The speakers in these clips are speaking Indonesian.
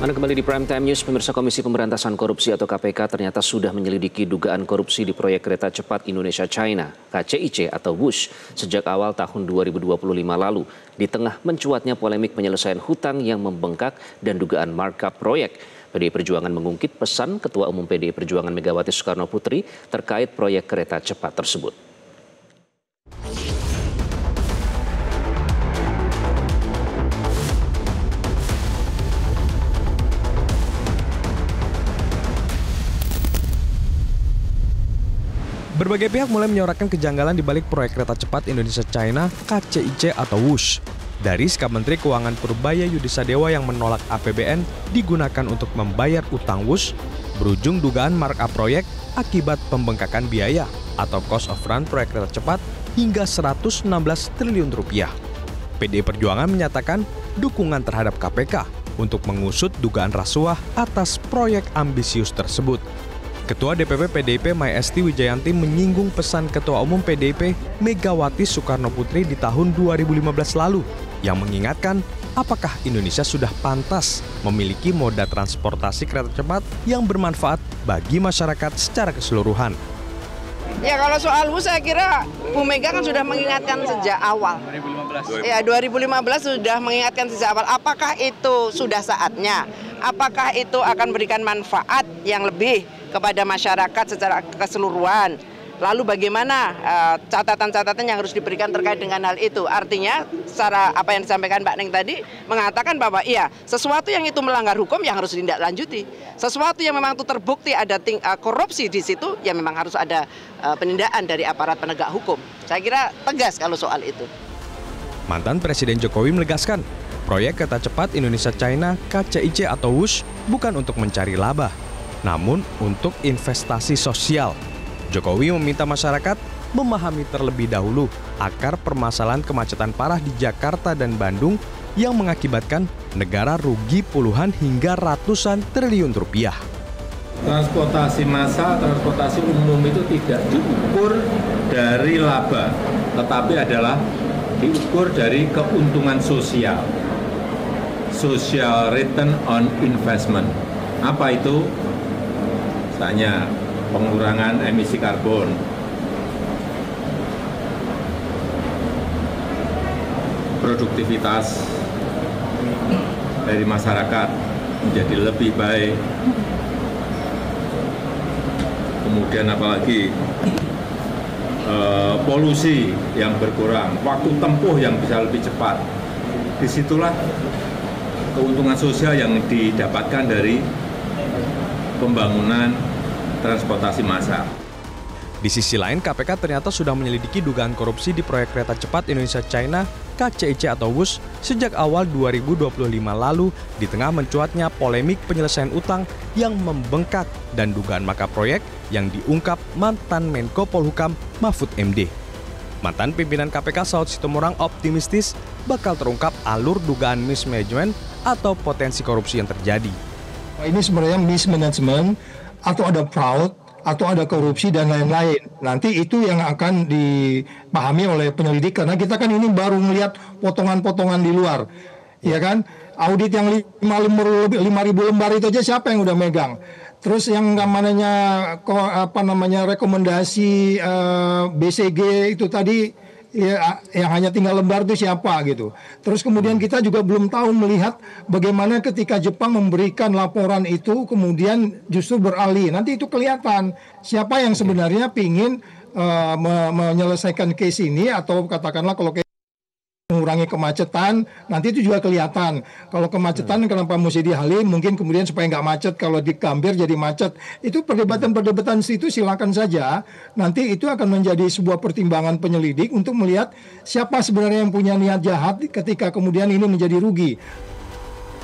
Anda kembali di Prime Time News. Pemirsa, Komisi Pemberantasan Korupsi atau KPK ternyata sudah menyelidiki dugaan korupsi di proyek kereta cepat Indonesia-China (KCIC) atau WUSH sejak awal tahun 2025 lalu. Di tengah mencuatnya polemik penyelesaian hutang yang membengkak dan dugaan markup proyek, PDI Perjuangan mengungkit pesan Ketua Umum PDI Perjuangan Megawati Soekarno Putri terkait proyek kereta cepat tersebut. Berbagai pihak mulai menyorakan kejanggalan di balik proyek kereta cepat Indonesia-China (KCIC) atau WUSH. Dari sikap Menteri Keuangan Purbaya Yudisadewa yang menolak APBN digunakan untuk membayar utang WUSH, berujung dugaan markup proyek akibat pembengkakan biaya atau cost of run proyek kereta cepat hingga 116 triliun rupiah. PDI Perjuangan menyatakan dukungan terhadap KPK untuk mengusut dugaan rasuah atas proyek ambisius tersebut. Ketua DPP PDIP Mai Esti Wijayanti menyinggung pesan Ketua Umum PDIP Megawati Soekarno Putri di tahun 2015 lalu yang mengingatkan apakah Indonesia sudah pantas memiliki moda transportasi kereta cepat yang bermanfaat bagi masyarakat secara keseluruhan. Ya, kalau soal WUSH saya kira Bu Mega kan sudah mengingatkan sejak awal. 2015. Ya, 2015 sudah mengingatkan sejak awal. Apakah itu sudah saatnya? Apakah itu akan memberikan manfaat yang lebih kepada masyarakat secara keseluruhan? Lalu bagaimana catatan-catatan yang harus diberikan terkait dengan hal itu? Artinya, secara apa yang disampaikan Mbak Neng tadi, mengatakan bahwa iya, sesuatu yang itu melanggar hukum yang harus ditindaklanjuti. Sesuatu yang memang itu terbukti ada korupsi di situ, ya memang harus ada penindakan dari aparat penegak hukum. Saya kira tegas kalau soal itu. Mantan Presiden Jokowi menegaskan, proyek kereta cepat Indonesia-China (KCIC) atau WUSH bukan untuk mencari laba, namun untuk investasi sosial. Jokowi meminta masyarakat memahami terlebih dahulu akar permasalahan kemacetan parah di Jakarta dan Bandung yang mengakibatkan negara rugi puluhan hingga ratusan triliun rupiah. Transportasi massal, transportasi umum itu tidak diukur dari laba, tetapi adalah diukur dari keuntungan sosial. Social return on investment. Apa itu? Misalnya pengurangan emisi karbon, produktivitas dari masyarakat menjadi lebih baik, kemudian apalagi polusi yang berkurang, waktu tempuh yang bisa lebih cepat. Disitulah keuntungan sosial yang didapatkan dari pembangunan transportasi massal. Di sisi lain, KPK ternyata sudah menyelidiki dugaan korupsi di proyek kereta cepat Indonesia-China (KCIC) atau WUSH sejak awal 2025 lalu di tengah mencuatnya polemik penyelesaian utang yang membengkak dan dugaan markup proyek yang diungkap mantan Menko Polhukam Mahfud MD. Mantan pimpinan KPK Saud Situmorang optimistis bakal terungkap alur dugaan mismanagement atau potensi korupsi yang terjadi. Ini sebenarnya mismanagement atau ada fraud, atau ada korupsi dan lain-lain. Nanti itu yang akan dipahami oleh penyelidik, karena kita kan ini baru melihat potongan-potongan di luar. Ya kan? Audit yang 5.000 lembar itu aja siapa yang udah megang? Terus yang namanya rekomendasi BCG itu tadi, ya, yang hanya tinggal lembar itu siapa gitu. Terus kemudian kita juga belum tahu melihat bagaimana ketika Jepang memberikan laporan itu kemudian justru beralih. Nanti itu kelihatan siapa yang sebenarnya pingin menyelesaikan case ini, atau katakanlah kalau mengurangi kemacetan, nanti itu juga kelihatan. Kalau kemacetan kenapa mesti di Halim, mungkin kemudian supaya nggak macet, kalau di Gambir jadi macet. Itu perdebatan-perdebatan situ silakan saja. Nanti itu akan menjadi sebuah pertimbangan penyelidik untuk melihat siapa sebenarnya yang punya niat jahat ketika kemudian ini menjadi rugi.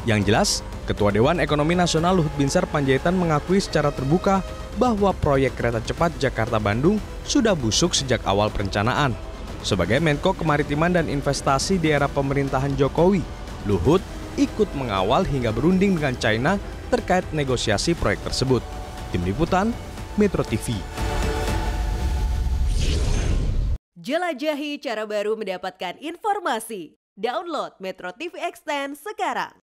Yang jelas, Ketua Dewan Ekonomi Nasional Luhut Binsar Panjaitan mengakui secara terbuka bahwa proyek kereta cepat Jakarta-Bandung sudah busuk sejak awal perencanaan. Sebagai Menko Kemaritiman dan Investasi di era pemerintahan Jokowi, Luhut ikut mengawal hingga berunding dengan China terkait negosiasi proyek tersebut. Tim Liputan, Metro TV. Jelajahi cara baru mendapatkan informasi. Download Metro TV Extend sekarang.